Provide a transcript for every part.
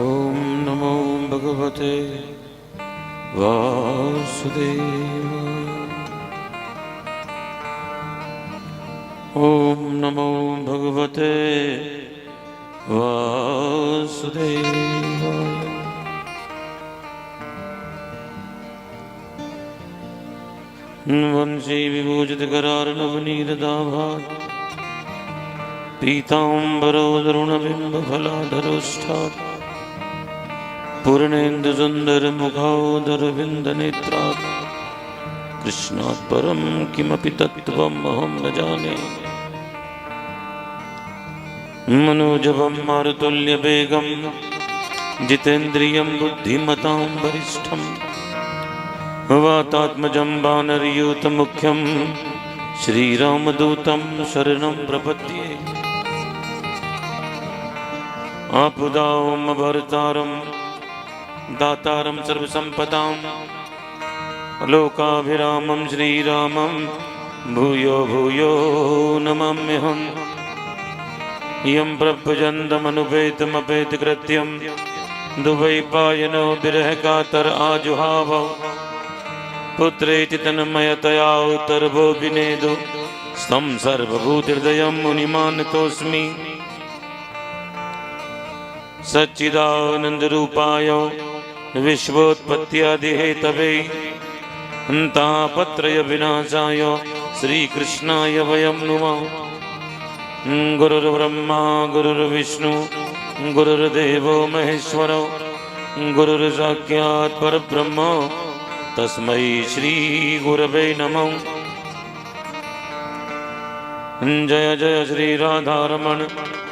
ओम नमो भगवते वासुदेवाय। ओम नमो भगवते वासुदेवाय। वंशी विभूषित करार्णवनीरदाभात् पीताम्बरो द्रोणबिम्बफलाधरोष्ठात् पूर्णेन्दुसुन्दरमुखोदरविन्दनेत्रात् कृष्णात् परं किमपि तत्त्वम् अहं न जाने। मनोजवं मारुतुल्यवेगं जितेन्द्रियं बुद्धिमतां वरिष्ठं वातात्मजं वानरयूथमुख्यं श्रीरामदूतं शरणं प्रपद्ये। आपदामभर्तारं दातारं सर्वसम्पदां लोकाभिरामं श्रीरामं भूयो भूयो नमाम्यहम्। यं प्रभुजन्तमनुपेतमपेतकृत्यं दुवैपायनो विरहकातर आजुहाव। पुत्रेति तन्मयतया उत्तरभो विनेदु स्तं सर्वभूतहृदयं मुनिमानतोऽस्मि। सच्चिदानन्दरूपाय विश्वोत्पत्त्यादिहेतवे तापत्रय विनाशाय श्रीकृष्णाय वयं नुमः। गुरुर्ब्रह्मा गुरुर्विष्णु गुरुर्देवो महेश्वरो गुरुर्साक्षात् परब्रह्म तस्मै श्री गुरवे नमः। जय जय श्री राधारमण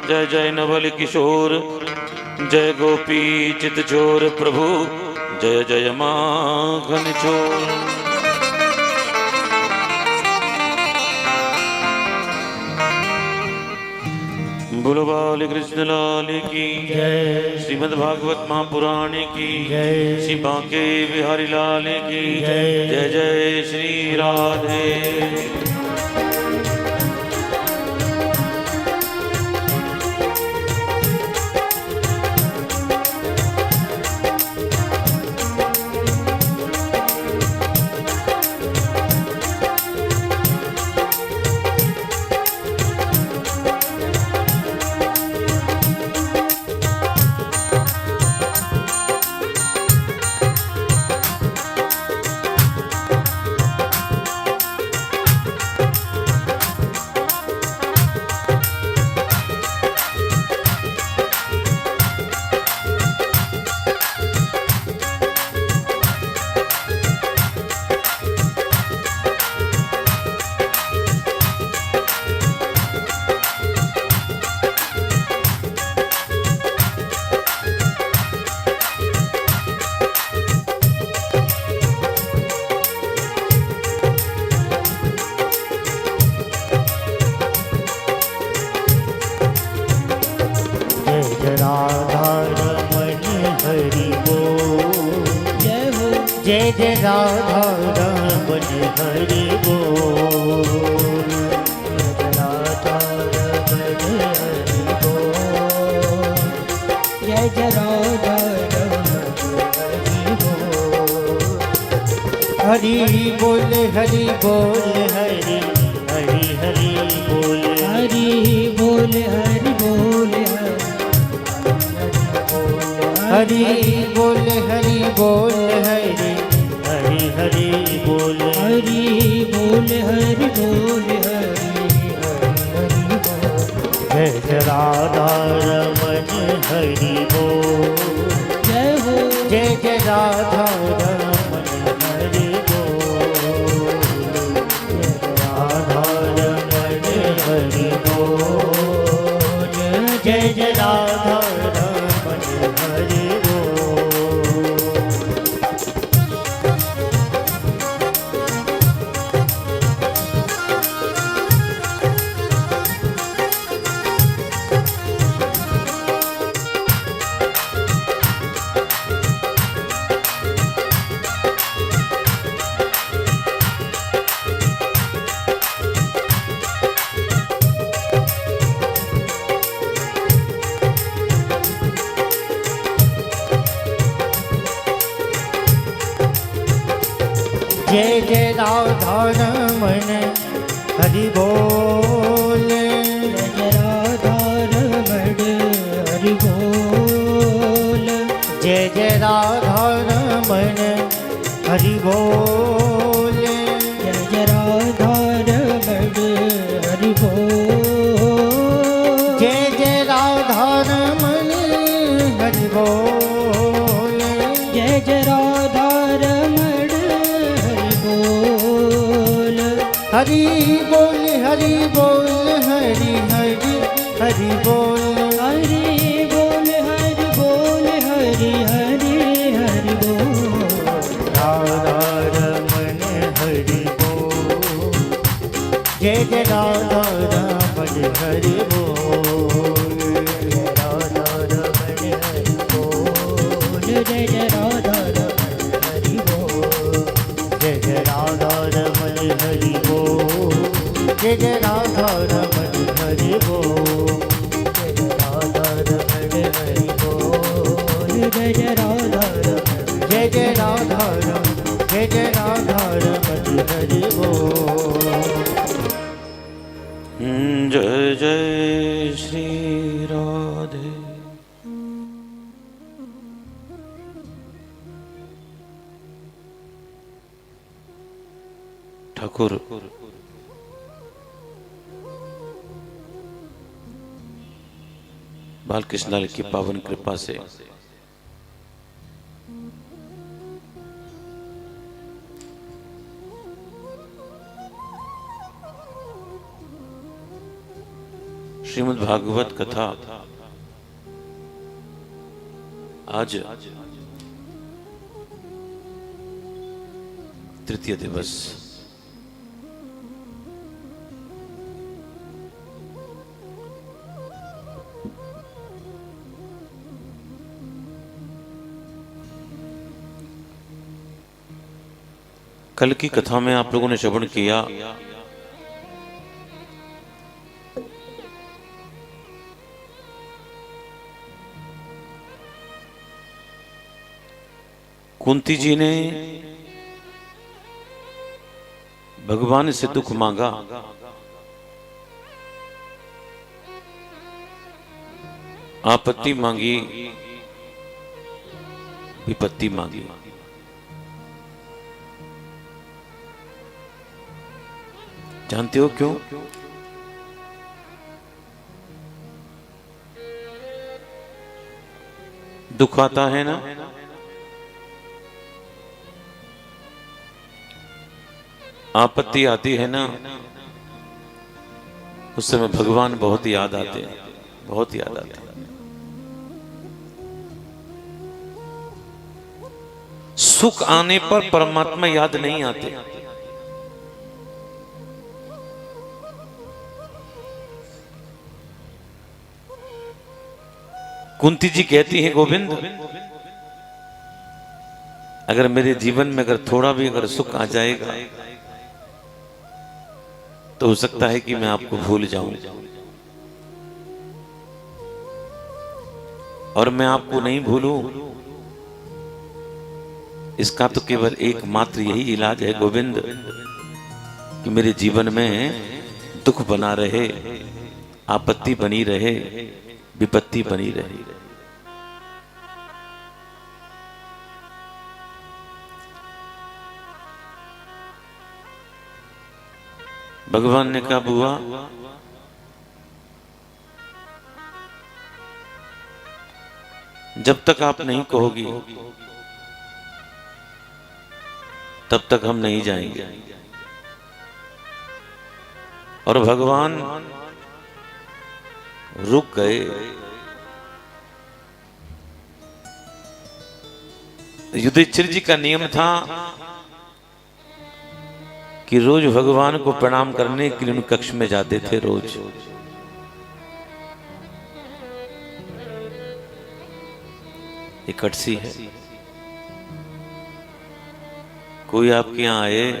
जय जय नवल किशोर जय गोपी चितचोर प्रभु जय जय माखन चोर। बोलो बाल कृष्ण लाल की जय। श्रीमद् भागवत महापुराण की जय। श्री बांके बिहारी लाल की जय। जय जय श्री राधे। जय जय राधा रमण हरि बोल। राधा रमण हरि बोल। जय जय राधा रमण हरि बोल। हरि बोल हरि बोल हरि हरि बोल हरि बोल हरि बोल हरि बोल हरि हरि बोल हरि बोल हरि बोल हरि जय राधा रमण हरि बोल। जय हो जय जय राधा रमण हरि बोल। राधा रमण हरि बोल। जय जय राधा रमण हरि बोल। जय जय राधा रमण हरि बोल, जय जय राधा रमण हरि बोल, जय जय राधा रमण हरि बोल, जय जय राधा रमण हरि बोल, जय जय राधा रमण हरि बोल, जय जय राधा रमण हरि बोल, हरि बोल हरि बोल हरि हरि हरि बोल, हरि बोल हरि बोल हरि हरि हरि बोल, राधा रमण हरि बोल, जय जय राधा रमण हरि बोल, राधा रमण हरि बोल, जय जय राधा रमण हरि बोल, जय जय राधा रमण हरि बोल, जय जय राधा रमण हरि बोल, जय जय राधा रमण हरि बोल, जय जय राधा रमण, जय जय राधा रमण, जय जय राधा रमण हरि बोल। जय जय श्री राधे। ठाकुर बालकृष्ण लाल की पावन कृपा से श्रीमद् भागवत कथा आज तृतीय दिवस। कल की कथा में आप लोगों ने श्रवण किया कुंती जी ने भगवान से दुख मांगा, आपत्ति मांगी, विपत्ति मांगी। जानते हो क्यों? दुख आता है ना, आपत्ति आती है ना, उस समय भगवान बहुत याद आते हैं, बहुत याद आते हैं। सुख आने पर परमात्मा याद नहीं आते। कुंती जी कहती है, गोविंद अगर मेरे जीवन में अगर थोड़ा भी अगर सुख आ जाएगा तो हो सकता है कि मैं आपको भूल जाऊं, और मैं आपको नहीं भूलूं, इसका तो केवल एकमात्र यही इलाज है गोविंद कि मेरे जीवन में दुख बना रहे, आपत्ति बनी रहे, विपत्ति बनी रहे। भगवान ने कहा, बुआ जब तक आप नहीं कहोगी तब तक हम नहीं जाएंगे। और भगवान रुक गए। युधिष्ठिर जी का नियम था कि रोज भगवान को प्रणाम करने के लिए उन कक्ष में जाते थे। रोज इकट्ठी है, कोई आपके यहाँ आए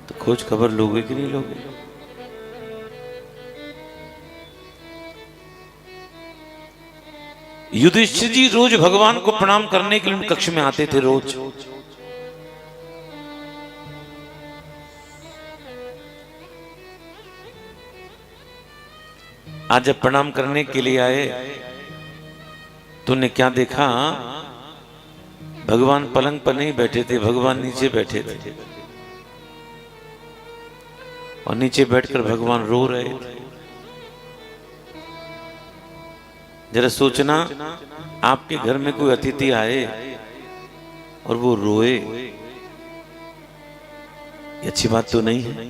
तो खोज खबर लोगे कि नहीं लोगे? युधिष्ठिर जी रोज भगवान को प्रणाम करने के लिए उन कक्ष में आते थे। रोज आज जब प्रणाम करने के लिए आए तूने क्या देखा? भगवान पलंग पर नहीं बैठे थे, भगवान नीचे बैठे थे और नीचे बैठकर भगवान रो रहे थे। जरा सोचना, आपके घर में कोई अतिथि आए और वो रोए, ये अच्छी बात तो नहीं है।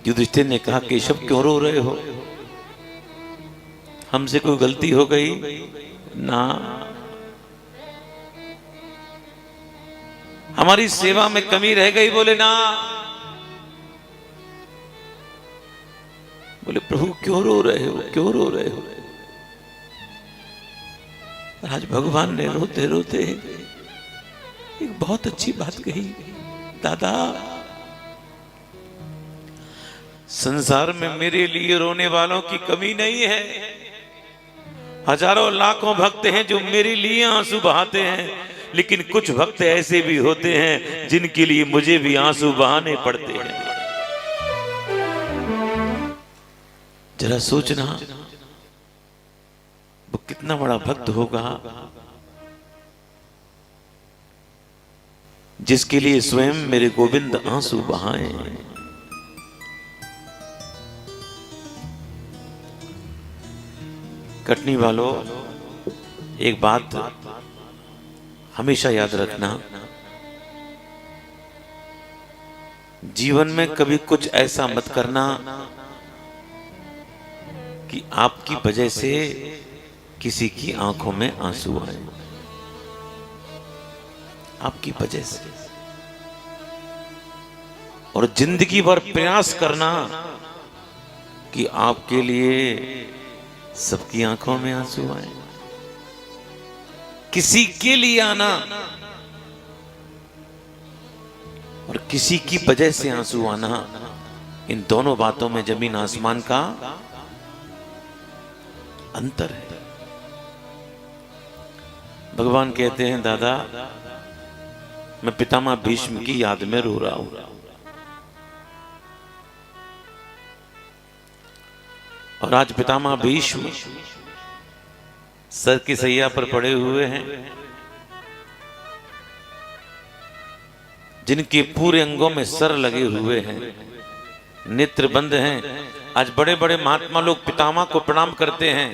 युधिष्ठिर ने कहा, केशव क्यों रो रहे हो? हमसे कोई गलती हो गई? ना, हमारी सेवा में कमी रह गई? बोले ना। बोले प्रभु क्यों रो रहे हो, क्यों रो रहे हो? आज भगवान ने रोते रोते एक बहुत अच्छी बात कही, दादा संसार में मेरे लिए रोने वालों की कमी नहीं है। हजारों लाखों भक्त हैं जो मेरे लिए आंसू बहाते हैं, लेकिन कुछ भक्त ऐसे भी होते हैं जिनके लिए मुझे भी आंसू बहाने पड़ते हैं। जरा सोचना, वो कितना बड़ा भक्त होगा जिसके लिए स्वयं मेरे गोविंद आंसू बहाए। कटनी वालों, एक बात हमेशा याद रखना, जीवन में कभी कुछ ऐसा मत करना कि आपकी वजह से किसी की आंखों में आंसू आए। आपकी वजह से। और जिंदगी भर प्रयास करना कि आपके लिए सबकी आंखों में आंसू आए। किसी के लिए आना और किसी की वजह से आंसू आना, इन दोनों बातों में जमीन आसमान का अंतर है। भगवान कहते हैं, दादा मैं पितामह भीष्म की याद में रो रहा हूं। और आज पितामह भीष्म सर की सैया पर पड़े हुए हैं, जिनके पूरे अंगों में सर लगे हुए हैं, नेत्र बंद हैं। आज बड़े बड़े महात्मा लोग पितामह को प्रणाम करते हैं,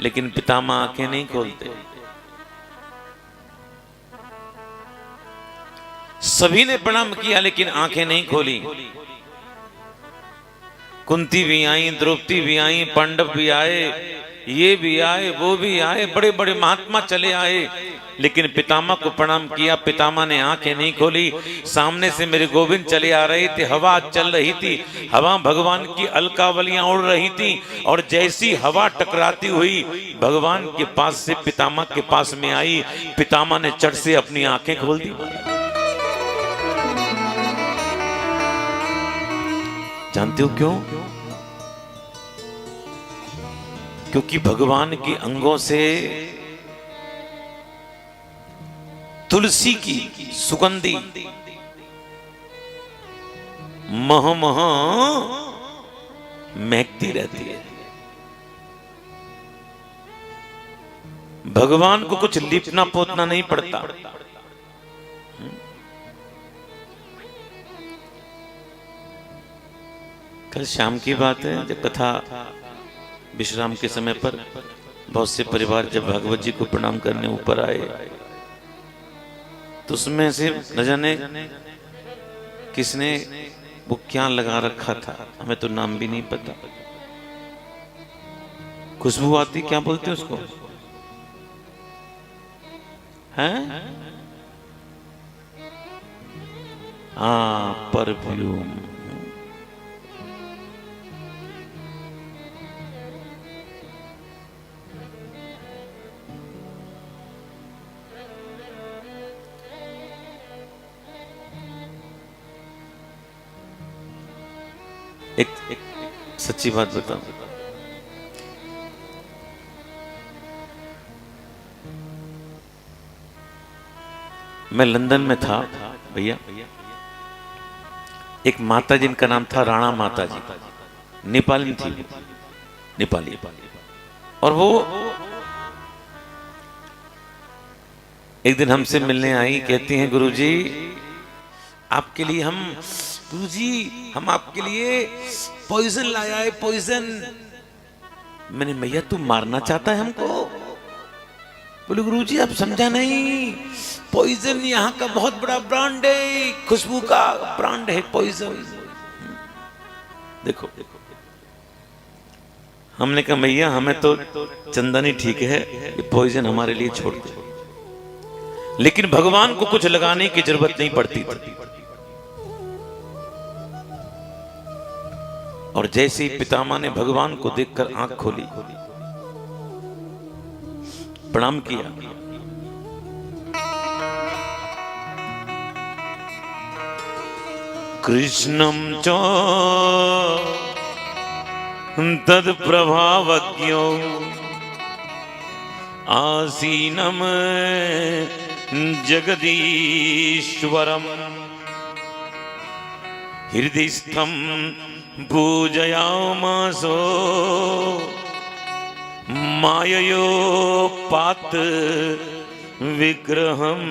लेकिन पितामह आंखें नहीं खोलते। सभी ने प्रणाम किया लेकिन आंखें नहीं खोली। कुंती भी आई, द्रौपदी भी आई, पांडव भी आए, ये भी आए, वो भी आए, बड़े बड़े महात्मा चले आए, लेकिन पितामह को प्रणाम किया। पितामह ने आंखें नहीं खोली। सामने से मेरे गोविंद चले आ रहे थे, हवा चल रही थी, हवा भगवान की अलकावलियां उड़ रही थी, और जैसी हवा टकराती हुई भगवान के पास से पितामह के पास में आई, पितामह ने चट से अपनी आंखें खोल दी। जानते हो क्यों? क्योंकि भगवान के अंगों से तुलसी की सुगंधी मह मह महकती रहती है। भगवान को कुछ लिपना पोतना नहीं पड़ता। कल शाम की बात है, जब कथा विश्राम के समय पर बहुत से परिवार जब भागवत जी को प्रणाम करने ऊपर आए, तो उसमें से न जाने किसने वो क्या लगा रखा था, हमें तो नाम भी नहीं पता। खुशबू आती, क्या बोलते हैं उसको, हैं? हाँ, परफ्यूम। एक सच्ची बात बताऊं, मैं लंदन में था भैया, एक माता जिनका नाम था राणा माता जी, नेपाली थी, नेपाली। और वो एक दिन हमसे मिलने आई, कहती हैं गुरुजी आपके लिए हम आपके लिए पॉइजन लाया है, पॉइजन। मैंने, मैया तू मारना चाहता है हमको? बोले गुरुजी आप समझा नहीं, पॉइजन यहाँ का बहुत बड़ा ब्रांड है, खुशबू का ब्रांड है पॉइजन। देखो हमने कहा मैया हमें तो चंदनी ठीक है, ये पॉइजन हमारे लिए छोड़ दे। लेकिन भगवान को कुछ लगाने की जरूरत नहीं पड़ती थी। और जैसे ही पितामह ने भगवान को देखकर आंख खोली, प्रणाम किया, कृष्णम च तद प्रभावज्ञो आसीनम जगदीश्वरम हृदयस्थम पूजयामासो माययोपात विग्रहम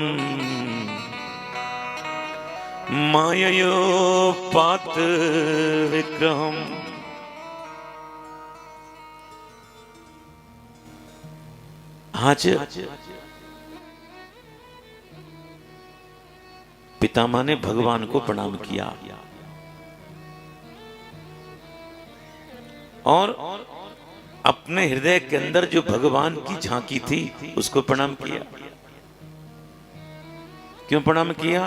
माययोपात विग्रहम। आज पितामह ने भगवान को प्रणाम किया और अपने हृदय के अंदर जो भगवान की झांकी थी उसको प्रणाम किया। क्यों प्रणाम किया?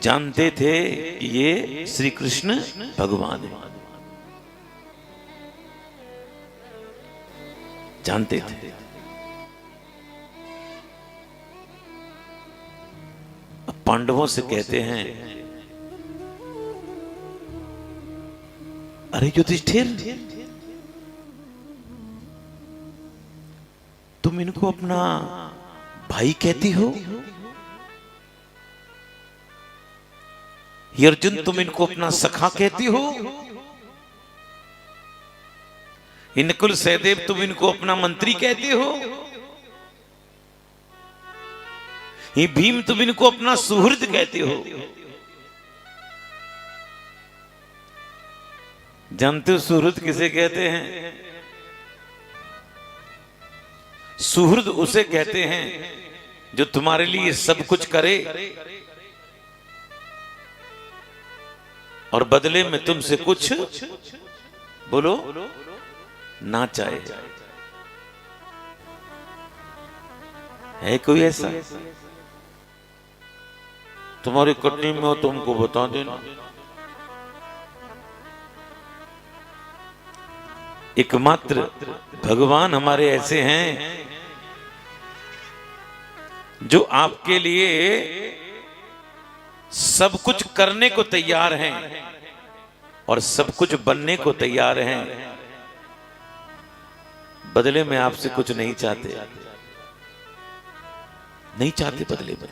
जानते थे कि ये श्री कृष्ण भगवान है, जानते थे। अब पांडवों से कहते हैं, अरे युधिष्ठिर तुम इनको अपना भाई कहती हो, ये अर्जुन तुम इनको अपना सखा कहती हो, ये नकुल सहदेव तुम इनको अपना मंत्री कहते हो, ये भीम तुम इनको अपना सुहृद कहते हो। जानते हो सुहृद किसे कहते हैं? सुहृद उसे कहते हैं जो तुम्हारे लिए सब कुछ करे और बदले में तुमसे कुछ बोलो ना चाहे। है कोई ऐसा? तुम्हारी कटनी में हो तुमको बता देना। एकमात्र भगवान हमारे ऐसे हैं जो आपके लिए सब कुछ करने को तैयार हैं और सब कुछ बनने को तैयार हैं, बदले में आपसे कुछ नहीं चाहते, नहीं चाहते बदले में।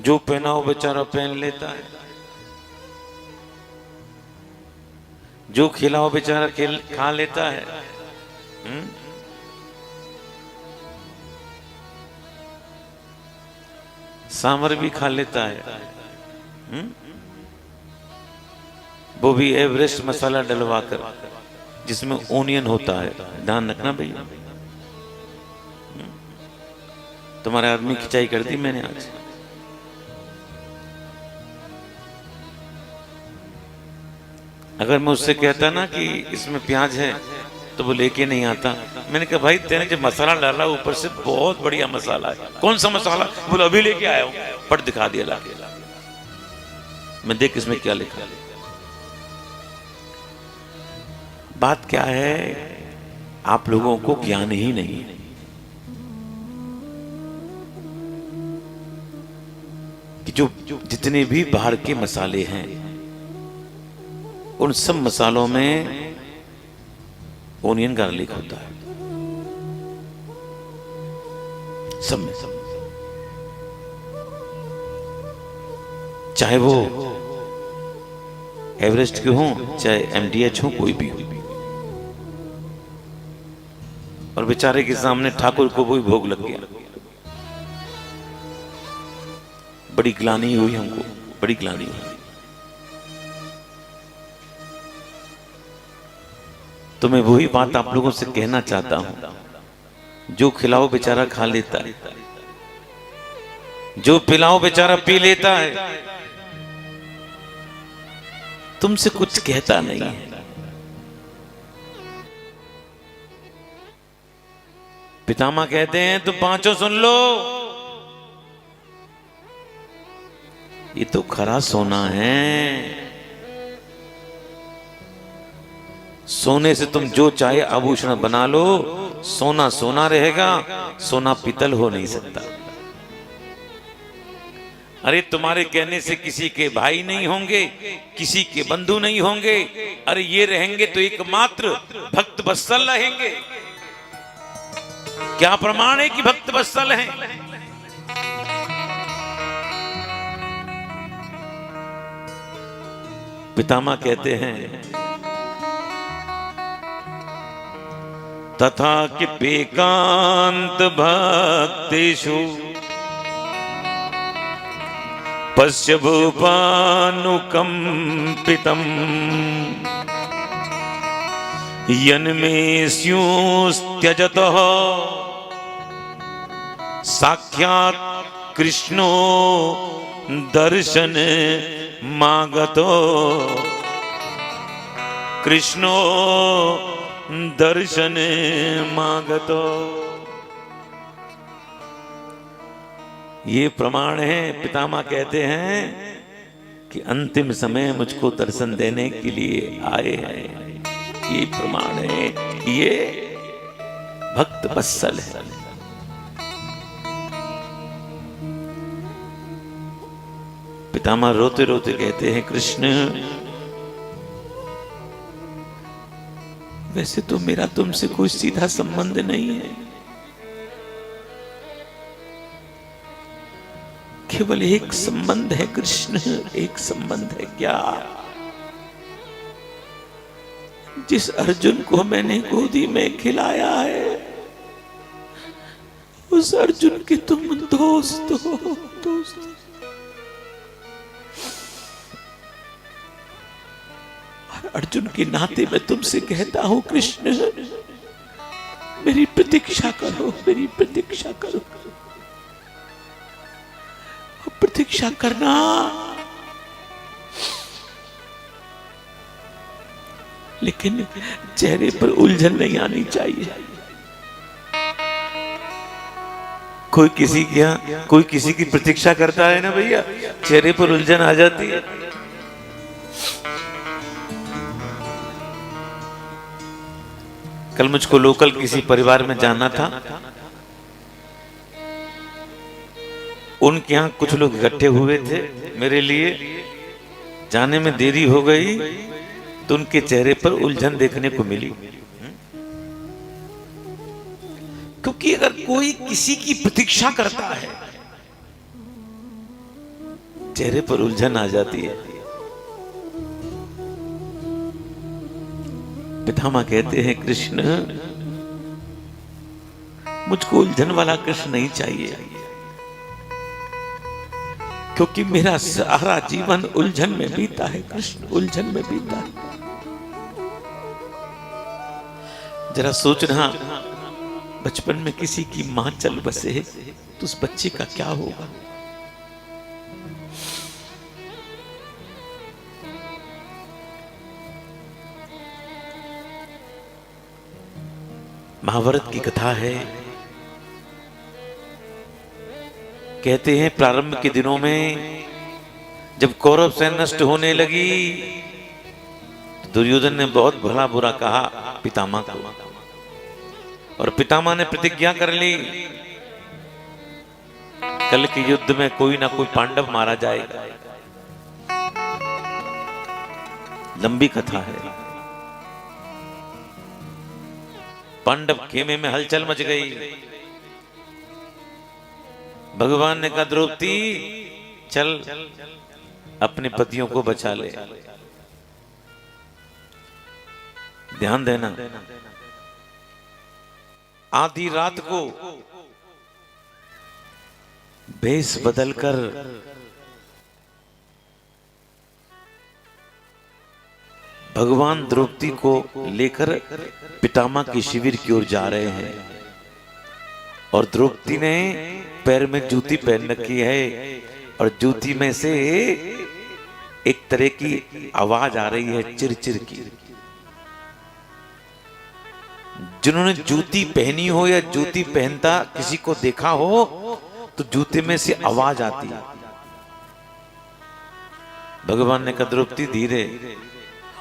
जो पहना हो बेचारा पहन लेता है, जो खिला हो बेचारा खा लेता है। सांभर भी खा लेता है, वो भी एवरेस्ट मसाला डलवाकर जिसमें ओनियन होता है। ध्यान रखना भैया, तुम्हारे आदमी खिंचाई कर दी मैंने आज। अगर मैं उससे कहता ना कि इसमें प्याज है तो वो लेके नहीं आता। मैंने कहा भाई तेने जो मसाला डाला ऊपर से बहुत बढ़िया मसाला है। कौन सा मसाला? बोला अभी लेके आया हूं। पट दिखा दिया लाके। मैं देख इसमें क्या लिखा। बात क्या है, आप लोगों को ज्ञान ही नहीं है कि जो जितने भी बाहर के मसाले हैं उन सब मसालों में ओनियन गार्लिक होता है, सब में। चाहे वो एवरेस्ट के हों, चाहे एमडीएच हो, कोई भी हो। और बेचारे के सामने ठाकुर को वही भोग लग गया। बड़ी ग्लानि हुई हमको, बड़ी ग्लानि हुई। तो मैं वही बात आप लोगों से कहना चाहता हूं, जो खिलाओ बेचारा खा लेता है, जो पिलाओ बेचारा पी लेता है, तुमसे कुछ कहता नहीं है। पितामह कहते हैं तुम पांचों सुन लो, ये तो खरा सोना है। सोने से तुम जो चाहे आभूषण बना लो, सोना सोना रहेगा, सोना पीतल हो नहीं सकता। अरे तुम्हारे कहने से किसी के भाई नहीं होंगे, किसी के बंधु नहीं होंगे, अरे ये रहेंगे तो एकमात्र भक्त वत्सल रहेंगे। क्या प्रमाण है कि भक्त वत्सल हैं? पितामह कहते हैं तथा कि पेकांत भक्तिषु पश्य भूपानुकंपितम् यन्मे स्युस्त्यजतः साक्षात् कृष्णो दर्शन मागतो कृष्णो दर्शन मागतो। ये प्रमाण है, पितामह कहते हैं कि अंतिम समय मुझको दर्शन देने के लिए आए हैं। ये प्रमाण है कि ये भक्त वत्सल है। पितामह रोते रोते कहते हैं कृष्ण, वैसे तो मेरा तुमसे कोई सीधा संबंध नहीं है, केवल एक संबंध है कृष्ण, एक संबंध है। क्या? जिस अर्जुन को मैंने गोदी में खिलाया है, उस अर्जुन के तुम दोस्त हो, दोस्त। अर्जुन के नाते मैं तुमसे कहता हूं कृष्ण, मेरी प्रतीक्षा करो, मेरी प्रतीक्षा करो, प्रतीक्षा करना। लेकिन चेहरे पर उलझन नहीं आनी चाहिए। कोई किसी की प्रतीक्षा करता है ना भैया, चेहरे पर उलझन आ जाती है। कल मुझको लोकल किसी परिवार में जाना था, उनके यहां कुछ लोग इकट्ठे हुए थे मेरे लिए। जाने में देरी हो गई तो उनके चेहरे पर उलझन देखने को मिली, क्योंकि अगर कोई किसी की प्रतीक्षा करता है, चेहरे पर उलझन आ जाती है। पितामह कहते हैं कृष्ण, मुझको उलझन वाला कृष्ण नहीं चाहिए, क्योंकि मेरा सारा जीवन उलझन में बीता है कृष्ण, उलझन में बीता है। जरा सोचना, बचपन में किसी की मां चल बसे तो उस बच्चे का क्या होगा? महाभारत की कथा है। कहते हैं प्रारंभ के दिनों में जब कौरव सेना नष्ट होने लगी, तो दुर्योधन ने बहुत भला बुरा कहा पितामह को, और पितामह ने प्रतिज्ञा कर ली कल के युद्ध में कोई ना कोई पांडव मारा जाएगा। लंबी कथा है। पांडव खेमे में हलचल मच गई। भगवान ने कहा द्रौपदी चल, अपने पतियों को बचा ले। ध्यान देना, आधी रात को भेष बदलकर भगवान द्रौपदी को लेकर पितामह के शिविर की ओर जा रहे हैं और द्रौपदी ने पैर में जूती पहन रखी है और जूती में से एक तरह की आवाज आ रही है चिरचिर की। जिन्होंने जूती पहनी हो या जूती पहनता किसी को देखा हो तो जूते में से आवाज आती है। भगवान ने कहा द्रौपदी धीरे,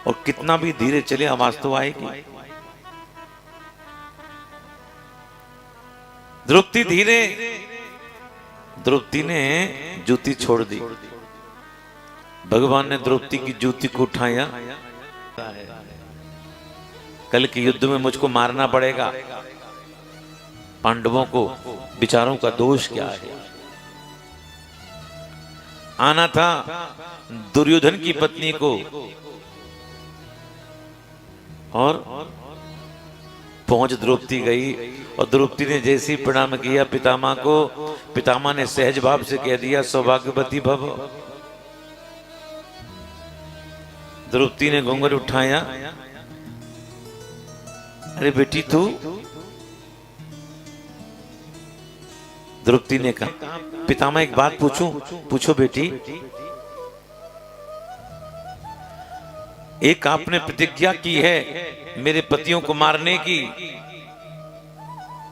और कितना भी धीरे चले आवाज तो आएगी। द्रौपदी धीरे, द्रौपदी ने जूती छोड़ दी। भगवान ने द्रौपदी की जूती को उठाया। कल के युद्ध में मुझको मारना पड़ेगा, पांडवों को विचारों का दोष क्या है। आना था दुर्योधन की पत्नी को, और पहुंच द्रौपदी गई और द्रौपदी ने जैसे ही प्रणाम किया पितामह को, पितामह ने सहज भाव से कह दिया सौभाग्यवती भव। द्रौपदी ने घूंघट उठाया, अरे बेटी तू। द्रौपदी ने कहा पितामह एक बात पूछूं? पूछो बेटी। एक आपने प्रतिज्ञा की है मेरे पतियों को मारने की,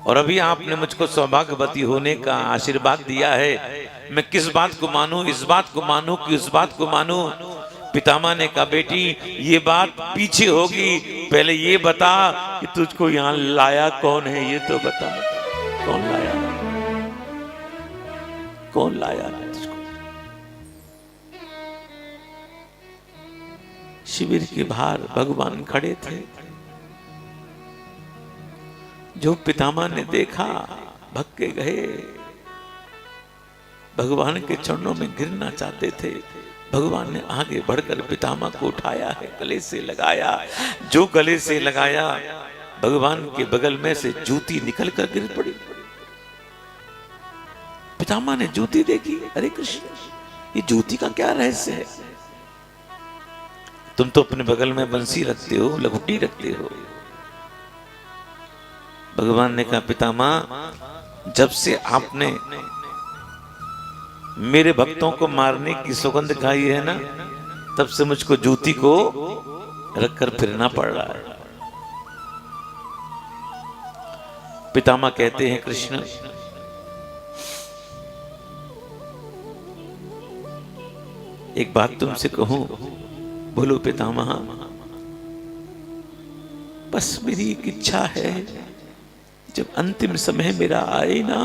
और अभी आपने मुझको सौभाग्यवती होने का आशीर्वाद दिया है। मैं किस बात को मानूं, इस बात को मानूं कि उस बात को मानूं? पितामह ने कहा बेटी ये बात पीछे होगी, पहले ये बता कि तुझको यहां लाया कौन है, ये तो बता। कौन लाया, कौन लाया तुझको? शिविर के बाहर भगवान खड़े थे। जो पितामह ने देखा भग के गए, भगवान के चरणों में गिरना चाहते थे। भगवान ने आगे बढ़कर पितामह को उठाया है, गले से लगाया। जो गले से लगाया, भगवान के बगल में से जूती निकल कर गिर पड़ी। पितामह ने जूती देखी, अरे कृष्ण ये जूती का क्या रहस्य है? तुम तो अपने बगल में बंसी रखते हो, लघुटी रखते हो। भगवान ने कहा पितामह जब से आपने मेरे भक्तों को मारने की सुगंध खाई है ना, तब से मुझको जूती को रखकर फिरना पड़ रहा है। पितामह कहते हैं कृष्ण एक बात तुमसे कहूं? बोलो पितामह। बस मेरी एक इच्छा है, जब अंतिम समय मेरा आए ना,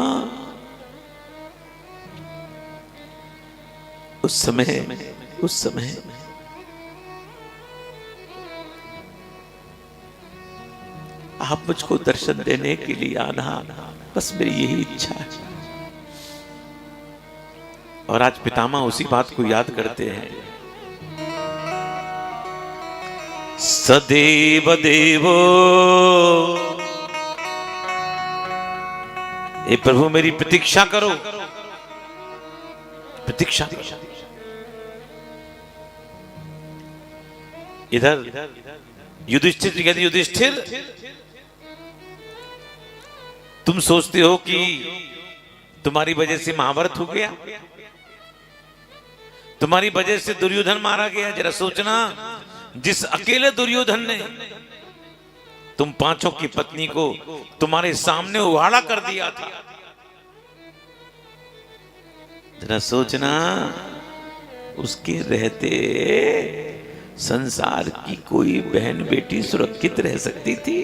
उस समय आप मुझको दर्शन देने के लिए आना, बस मेरी यही इच्छा है। और आज पितामह उसी बात को याद करते हैं। सदैव देवो, हे प्रभु मेरी प्रतीक्षा करो, प्रतीक्षा। इधर युधिष्ठिर कहते युधिष्ठिर तुम सोचते हो कि तुम्हारी वजह से महाभारत हो गया, तुम्हारी वजह से दुर्योधन मारा गया। जरा सोचना, जिस अकेले दुर्योधन ने तुम पांचों की पत्नी को तुम्हारे सामने उघाड़ा कर दिया था, जरा सोचना उसके रहते संसार की कोई बहन बेटी सुरक्षित रह सकती थी?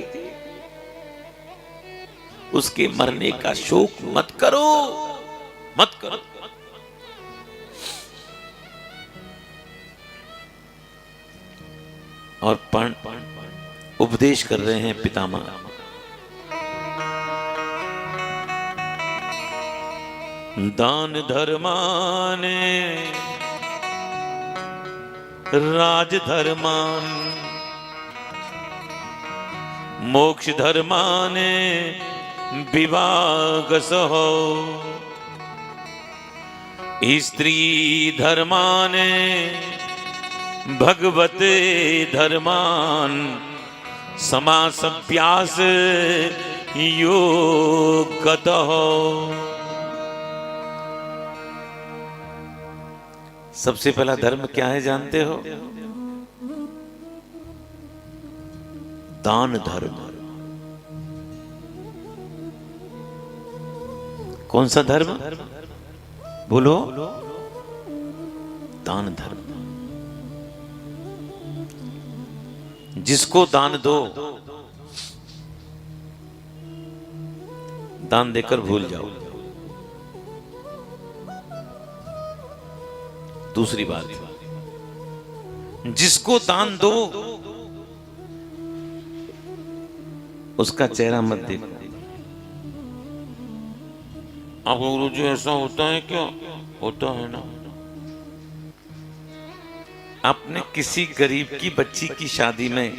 उसके मरने का शोक मत करो, मत करो। और उपदेश कर रहे हैं पितामह। दान धर्माने राजधर्मान मोक्ष धर्माने विभागसः स्त्री धर्माने भगवते धर्मान समासभ्यास योगतः। सबसे पहला धर्म क्या है जानते हो? दान धर्म। कौन सा धर्म? बोलो। दान धर्म। जिसको दान दो, दान देकर भूल जाओ। दूसरी बात, जिसको दान दो उसका चेहरा मत देखो। आप गुरुजी ऐसा होता है क्या? होता है ना। आपने किसी गरीब की बच्ची की शादी में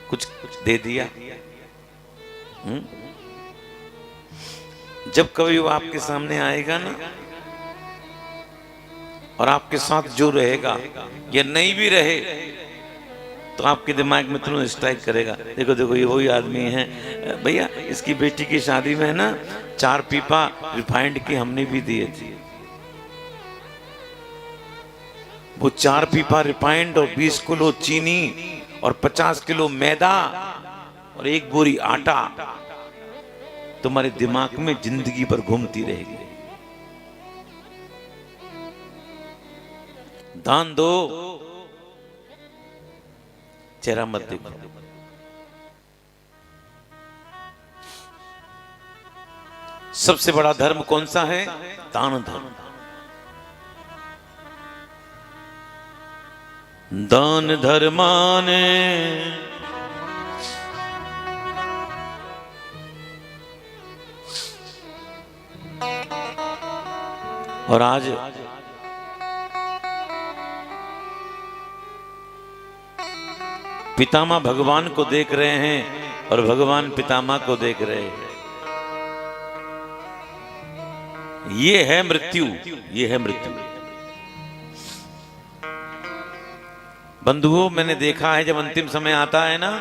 कुछ दे दिया, जब कभी वो आपके सामने आएगा ना, और आपके साथ जो रहेगा या नहीं भी रहे, तो आपके दिमाग में तुरंत स्ट्राइक करेगा, देखो देखो ये वही आदमी है भैया, इसकी बेटी की शादी में ना 4 पीपा रिफाइंड की हमने भी दिए थे। वो 4 पीपा रिफाइंड और 20 किलो चीनी और 50 किलो मैदा और 1 बोरी आटा तुम्हारे दिमाग में जिंदगी भर घूमती रहेगी। दान दो, चेहरा मत देखो। सबसे बड़ा धर्म कौन सा है? दान धर्म। दान धर्माने और आज पितामह भगवान को देख रहे हैं और भगवान पितामह को देख रहे हैं। ये है मृत्यु, ये है मृत्यु। बंधुओं, मैंने देखा है जब अंतिम समय आता है ना,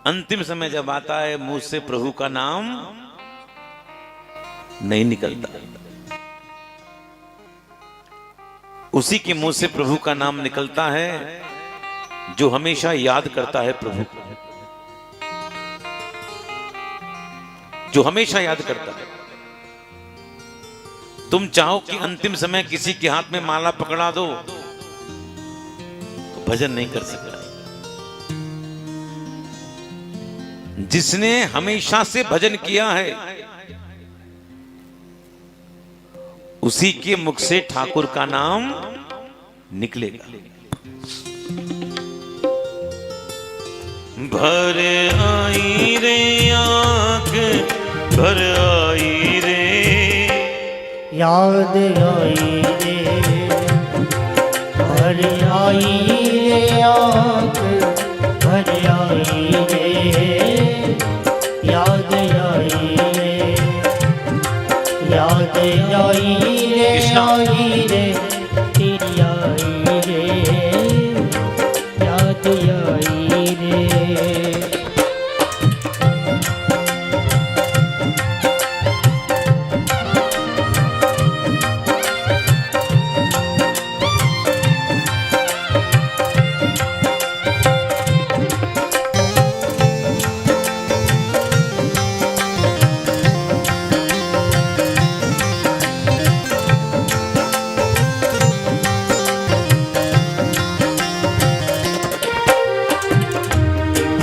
अंतिम समय जब आता है, मुंह से प्रभु का नाम नहीं निकलता। उसी के मुंह से प्रभु का नाम निकलता है जो हमेशा याद करता है प्रभु को, जो हमेशा याद करता है। तुम चाहो कि अंतिम समय किसी के हाथ में माला पकड़ा दो तो भजन नहीं कर सकता। जिसने हमेशा से भजन किया है उसी के मुख से ठाकुर का नाम निकलेगा। भर आई रे आंख, भर आई रे याद आई रे, भर आई रे आंख, भर आई रे, याद आई रे, याद आई रे, आई रे, तेरी आई रे, याद आई रे।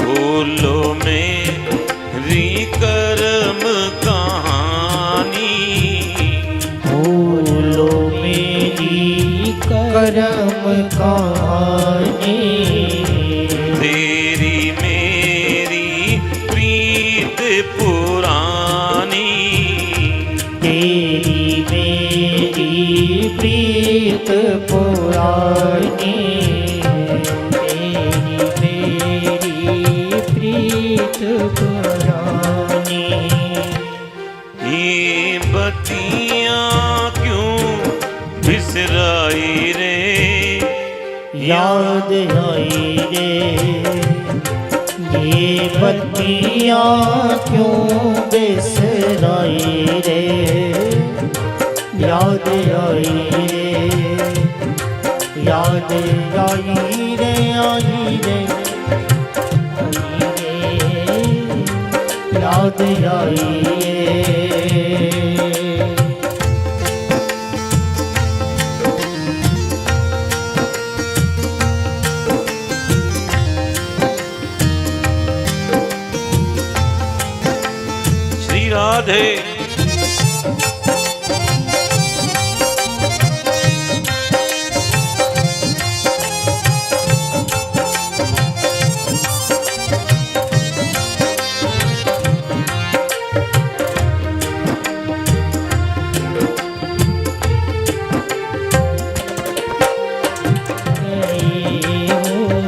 फूलों मेरी करम कहानी, फूलों मेरी करम कहानी, तेरी मेरी प्रीत पुरानी, तेरी मेरी प्रीत पुरानी, तेरी मेरी प्रीत पुरानी। ये बत्तियां क्यों बिसराई रे, याद आई रे, ये बत्तियां क्यों बिसराई रे, याद आई रे, याद आई रे, आई रे, याद आई रे। श्री राधे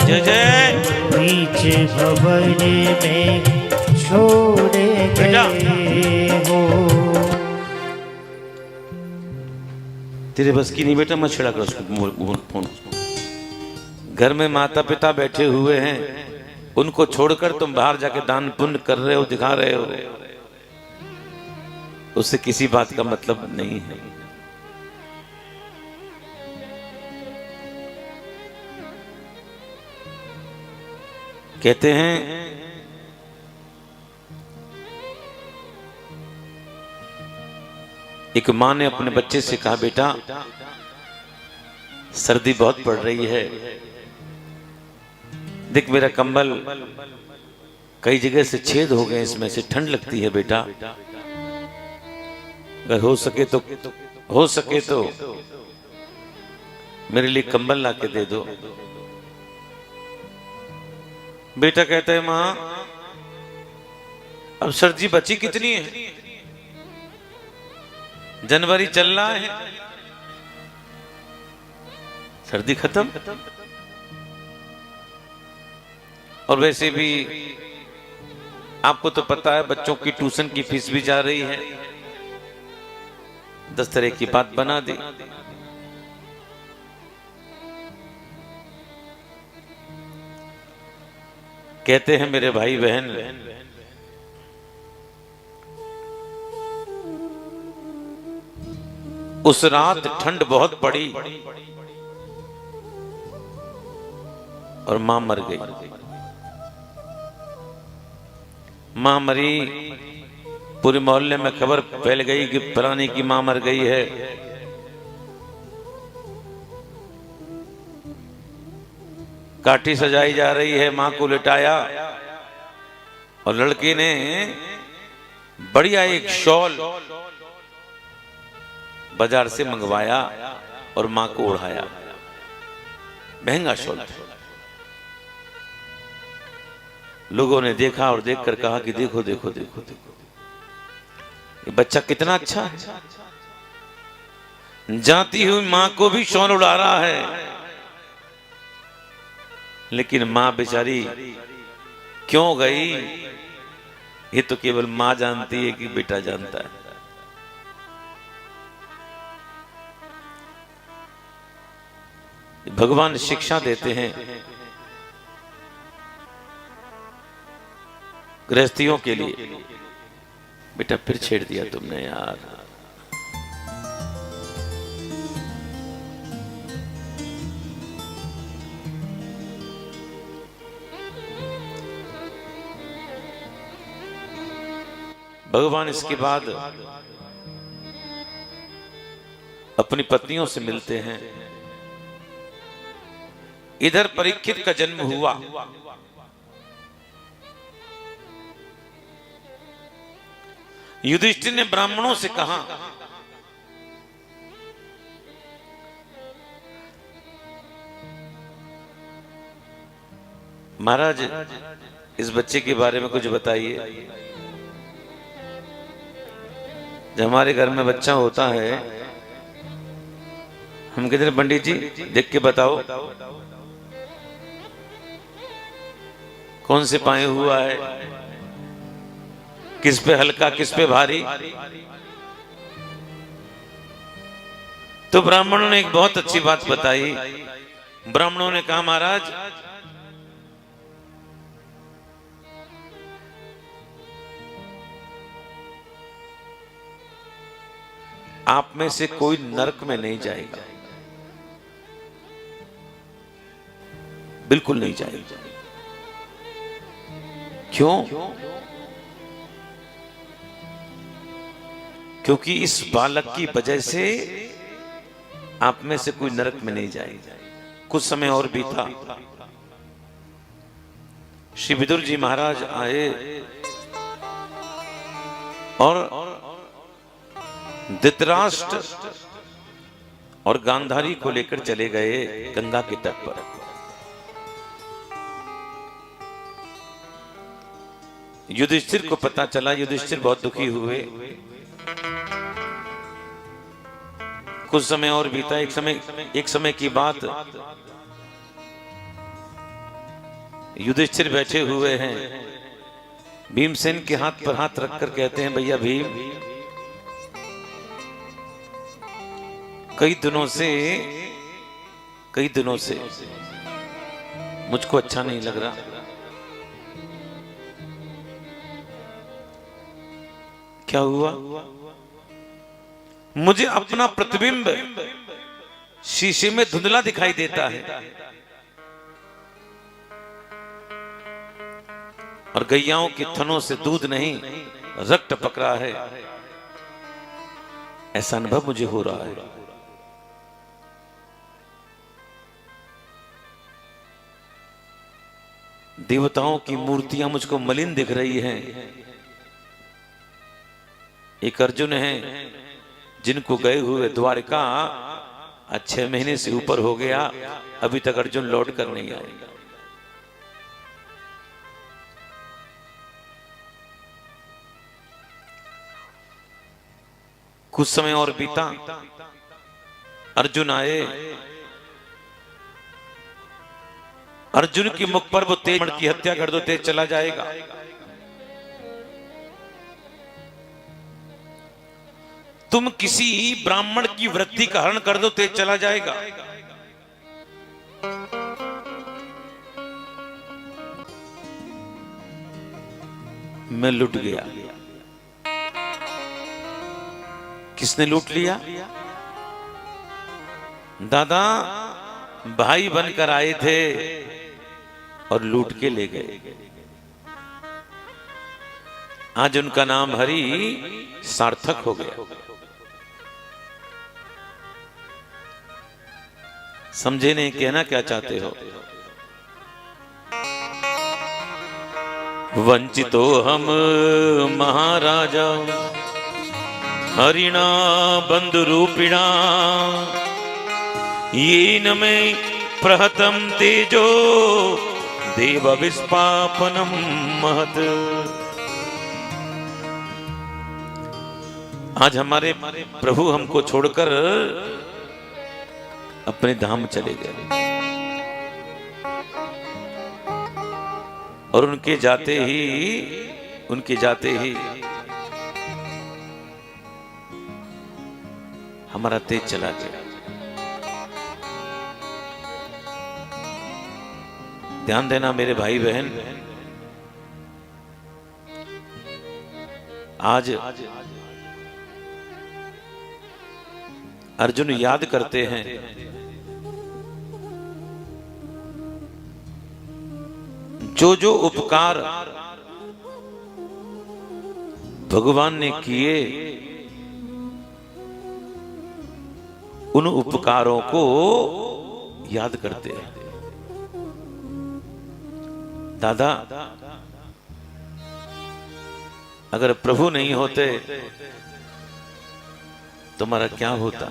जय जय। बीच भवन में छोड़ गए हो, तेरे बस की नहीं बेटा, मत छेड़ा कर उसको फोन। घर में माता पिता बैठे हुए हैं, उनको छोड़कर तुम बाहर जाके दान पुण्य कर रहे हो, दिखा रहे हो, उससे किसी बात का मतलब नहीं है। कहते हैं एक माँ ने अपने बच्चे से कहा, बेटा सर्दी बहुत पड़ रही है, देख मेरा कंबल कई जगह से छेद हो गए, इसमें से ठंड लगती है बेटा, अगर हो सके तो मेरे लिए कंबल ला के दे दो। बेटा कहता है, माँ अब सर्दी बची कितनी है, जनवरी चल रहा है, सर्दी खत्म, और वैसे भी आपको तो पता है बच्चों की ट्यूशन की फीस भी जा रही है, 10 तरह की बात बना दी। कहते हैं मेरे भाई बहन, उस रात ठंड बहुत पड़ी और मां मर गई। मां मरी, पूरे मोहल्ले में खबर फैल गई कि फलानी की मां मर गई है। काठी सजाई जा रही है, मां को लिटाया, और लड़की ने बढ़िया एक शॉल बाजार से मंगवाया और मां को ओढ़ाया, महंगा शॉल। लोगों ने देखा और देखकर कहा कि देखो देखो देखो देखो, ये बच्चा कितना अच्छा है, जाती हुई मां को भी शॉल उड़ा रहा है। लेकिन मां बेचारी क्यों गई, ये तो केवल मां जानती है कि बेटा जानता है। भगवान शिक्षा देते हैं गृहस्थियों के लिए। बेटा फिर छेड़ दिया तुमने यार, भगवान इसके बाद अपनी पत्नियों से मिलते हैं। इधर परीक्षित का जन्म हुआ, युधिष्ठिर ने ब्राह्मणों से कहा, महाराज इस बच्चे के बारे में कुछ बताइए। जब हमारे घर में बच्चा होता है, हम कहते हैं पंडित जी देख के बताओ कौन से पाए हुआ है, किस पे हल्का किस पे भारी। तो ब्राह्मणों ने एक बहुत अच्छी बात बताई। ब्राह्मणों ने कहा महाराज आप में से कोई नरक में नहीं जाएगा, बिल्कुल नहीं जाएगा। क्यों? क्योंकि इस बालक की वजह से आप में से कोई नरक में नहीं जाएगा। कुछ समय और बीता, श्री विदुर जी महाराज आए और धृतराष्ट्र और गांधारी को लेकर चले गए गंगा के तट पर। युधिष्ठिर को पता चला, युधिष्ठिर बहुत दुखी हुए। कुछ समय और बीता, एक समय की बात, युधिष्ठिर बैठे हुए हैं, भीमसेन के हाथ पर हाथ रखकर कहते हैं भैया भीम, कई दिनों से मुझको अच्छा नहीं लग रहा। क्या हुआ? मुझे अपना प्रतिबिंब शीशे में धुंधला दिखाई देता है और गैयाओं के थनों से दूध नहीं रक्त टपक रहा है, ऐसा अनुभव मुझे हो रहा है। देवताओं की मूर्तियां मुझको मलिन दिख रही हैं। एक अर्जुन है जिनको गए हुए द्वारका 6 महीने से ऊपर हो गया, अभी तक अर्जुन लौट कर नहीं आए। कुछ समय और बीता, अर्जुन आए। अर्जुन की मुख पर वो तेज की हत्या कर दो, तेज चला जाएगा। तुम किसी ब्राह्मण की वृत्ति का हरण कर दो, तेज चला जाएगा। मैं लुट गया। किसने लूट लिया? दादा भाई बनकर आए थे और लूट के ले गए। आज उनका नाम हरि सार्थक हो गया। समझे नहीं? कहना क्या चाहते हो? वंचितो हम महाराजा हरिणा बंधु रूपिणा ये न में प्रहतम तेजो देव विस्पापनम महत। आज हमारे प्रभु हमको छोड़कर अपने धाम चले गए और उनके जाते ही हमारा तेज चला गया। ध्यान देना मेरे भाई बहन, आज अर्जुन याद करते हैं जो जो उपकार भगवान ने किए, उन उपकारों को याद करते हैं। दादा अगर प्रभु नहीं होते तुम्हारा क्या होता?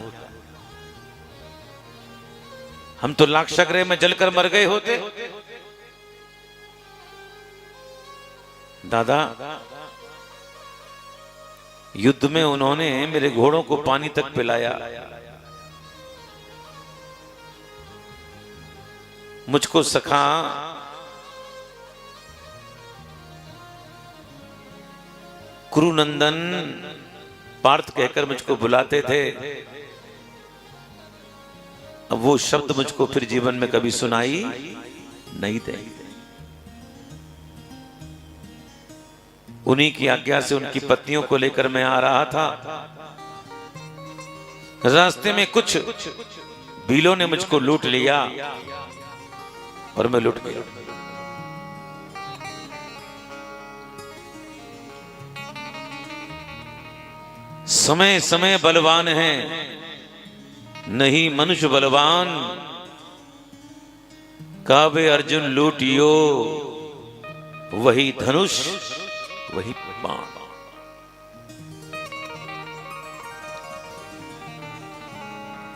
हम तो लाक्षागृह में जलकर मर गए होते। दादा युद्ध में उन्होंने मेरे घोड़ों को पानी तक पिलाया, मुझको सखा कुरुनंदन पार्थ कहकर मुझको बुलाते थे। अब वो शब्द मुझको फिर जीवन में कभी सुनाई नहीं दे। उन्हीं की आज्ञा से उनकी पत्नियों को लेकर मैं आ रहा था। रास्ते में कुछ भीलों ने मुझको लूट लिया और मैं लुट गया। समय समय बलवान है, नहीं मनुष्य बलवान। कावे अर्जुन लूटियो, वही धनुष वही बाण।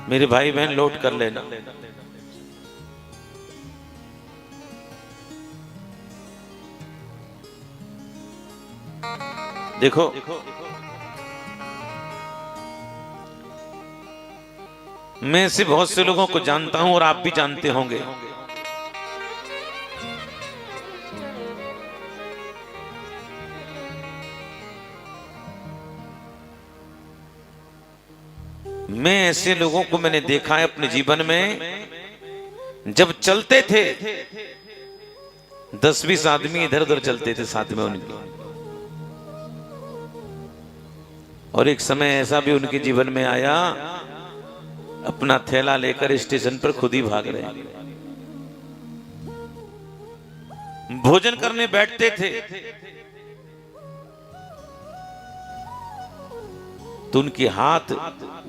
मेरे भाई बहन लौट कर लेना। देखो मैं ऐसे बहुत से लोगों को जानता हूं और आप भी जानते होंगे। मैं ऐसे लोगों को मैंने देखा है अपने जीवन में, जब चलते थे 10-20 आदमी इधर उधर चलते थे साथ में उनके, और एक समय ऐसा भी उनके जीवन में आया अपना थैला लेकर स्टेशन पर खुद ही भाग रहे। भोजन करने बैठते थे तो उनके हाथ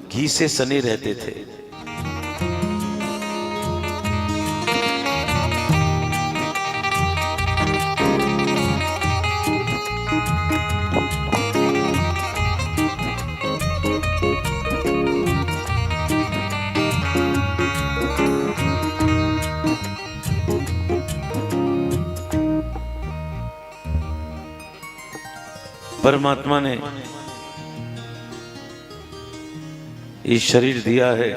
घी से सने रहते थे। परमात्मा ने इस शरीर दिया है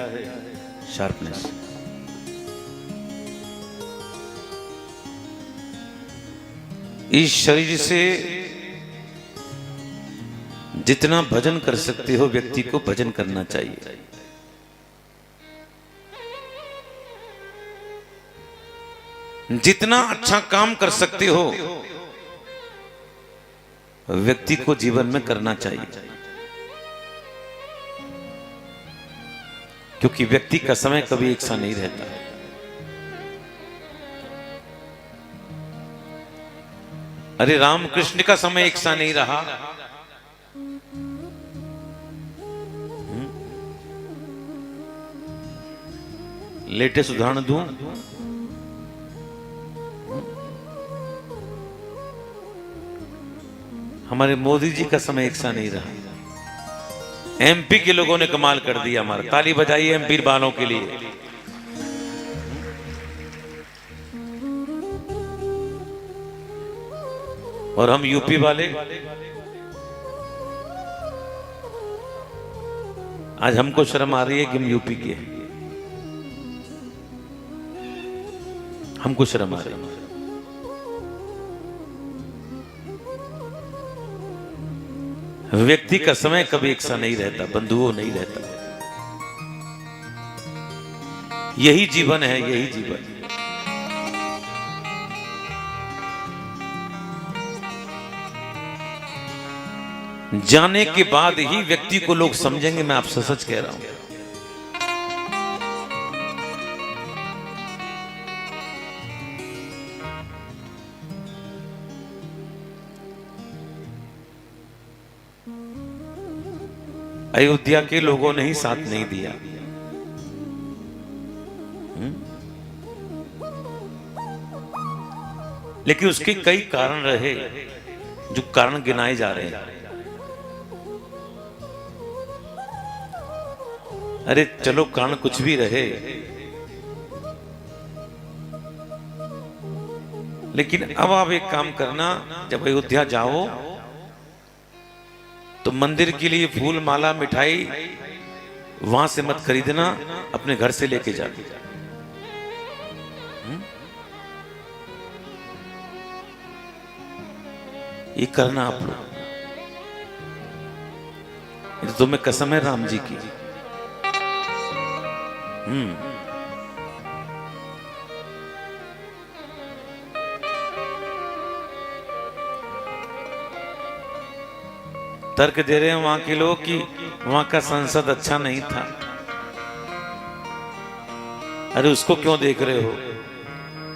शार्पनेस। इस शरीर से जितना भजन कर सकते हो व्यक्ति को भजन करना चाहिए। जितना अच्छा काम कर सकते हो व्यक्ति को जीवन में करना चाहिए, क्योंकि व्यक्ति का समय कभी एक सा नहीं रहता। अरे रामकृष्ण का समय एक सा नहीं रहा। लेटेस्ट उदाहरण दूं, हमारे मोदी जी का समय एक सा नहीं रहा। एमपी के लोगों ने कमाल कर दिया हमारा। ताली बजाइए एमपी वालों के लिए। और हम यूपी वाले, आज हमको शर्म आ रही है कि हम यूपी के हैं। हमको शर्म आ रही है। व्यक्ति का समय कभी एक सा नहीं रहता, बंधुओं नहीं रहता। यही जीवन है, यही जीवन। जाने के बाद ही व्यक्ति को लोग समझेंगे। मैं आपसे सच कह रहा हूं। अयोध्या के लोगों ने ही साथ नहीं दिया। लेकिन उसके कई कारण रहे जो कारण गिनाए जा रहे हैं। अरे चलो कारण कुछ भी रहे, लेकिन अब आप एक काम करना, जब अयोध्या जाओ तो मंदिर के लिए फूल माला मिठाई वहां से मत खरीदना, अपने घर से लेके जा। ये करना आप लोग, तो तुम्हें कसम है राम जी की। तर्क दे रहे हैं वहां के लोग कि वहां का संसद अच्छा नहीं था। अरे उसको क्यों देख रहे हो?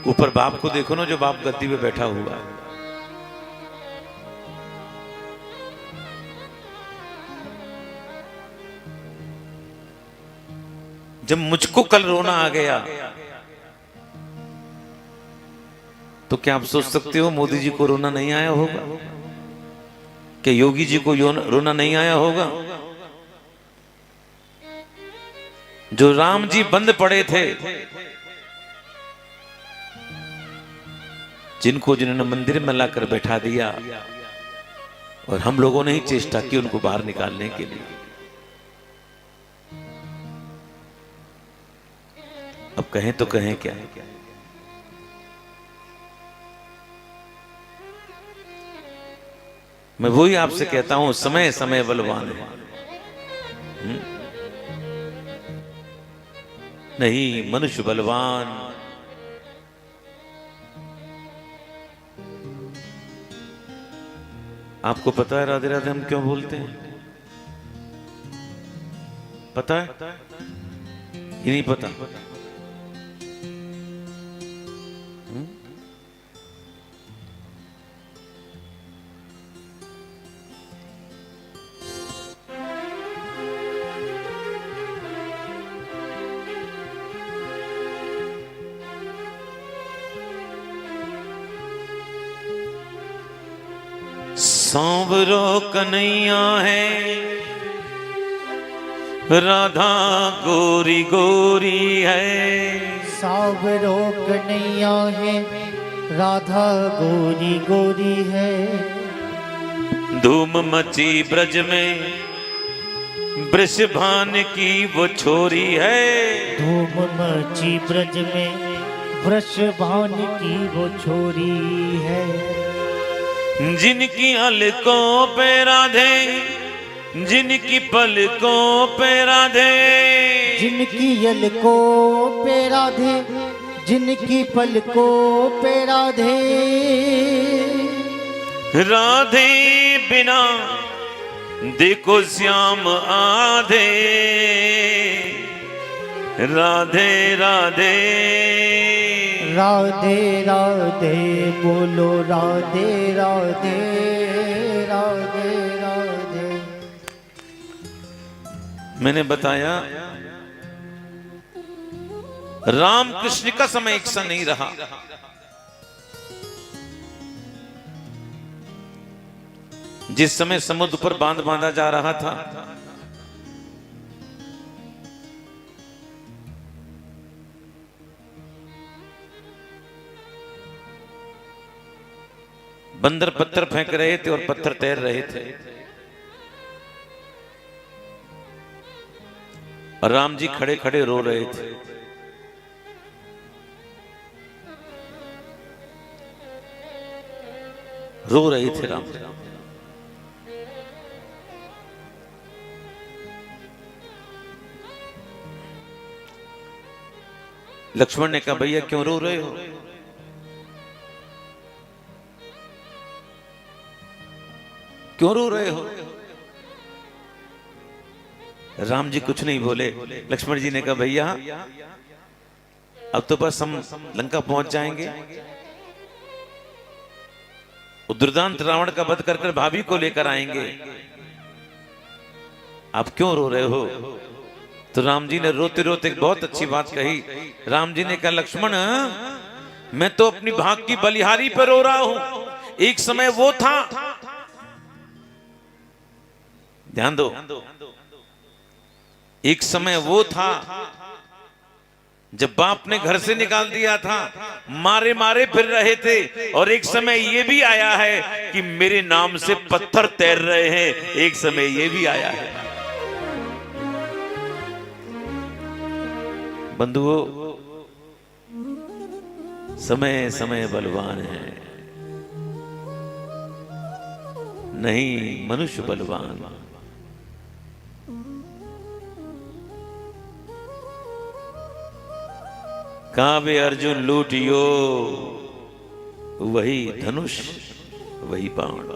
ऊपर बाप को देखो ना, जो बाप गद्दी पे बैठा हुआ है। जब मुझको कल रोना आ गया तो क्या आप सोच सकते हो मोदी जी को रोना नहीं आया होगा? क्या योगी जी को रोना नहीं आया होगा? जो राम जी बंद पड़े थे, जिनको जिन्होंने मंदिर में लाकर बैठा दिया, और हम लोगों ने ही चेष्टा की उनको बाहर निकालने के लिए। अब कहें तो कहें क्या? मैं वही आपसे कहता हूं, समय समय बलवान है। नहीं, मनुष्य बलवान। आपको पता है राधे राधे हम क्यों बोलते हैं? पता है? ये नहीं पता? सांवरो कन्हैया है, राधा गोरी गोरी है। सांवरो कन्हैया है, राधा गोरी गोरी है। धूम मची ब्रज में, वृषभान की वो छोरी है। धूम मची ब्रज में, वृषभान की वो छोरी है। जिनकी अलकों पे राधे, जिनकी पलकों पे राधे, जिनकी अलकों पे राधे, जिनकी पलकों पे राधे। राधे बिना देखो श्याम आधे, राधे राधे राधे राधे बोलो, राधे राधे राधे राधे। मैंने बताया राम कृष्ण का समय एक सा नहीं रहा। जिस समय समुद्र पर बांध बांधा जा रहा था, बंदर पत्थर फेंक रहे थे और पत्थर तैर रहे थे, और राम जी खड़े खड़े रो रहे थे। रो रहे थे राम जी। लक्ष्मण ने कहा, भैया क्यों रो रहे हो? क्यों रो रहे हो? राम जी कुछ नहीं बोले। लक्ष्मण जी ने कहा, भैया अब तो बस हम लंका पहुंच जाएंगे, दुर्दांत रावण का वध कर भाभी को लेकर आएंगे, आप क्यों रो रहे हो? तो राम जी ने रोते रोते बहुत अच्छी बात कही। राम जी ने कहा, लक्ष्मण मैं तो अपनी भाग की बलिहारी पर रो रहा हूं। एक समय वो था, ध्यान दो, एक समय वो था जब बाप ने घर से निकाल दिया था, मारे मारे फिर रहे थे, और एक समय ये भी आया है कि मेरे नाम से पत्थर तैर रहे हैं, एक समय ये भी आया है। बंधुओं, समय समय बलवान है, नहीं मनुष्य बलवान। काव्य अर्जुन लूटियो, वही धनुष वही बाण।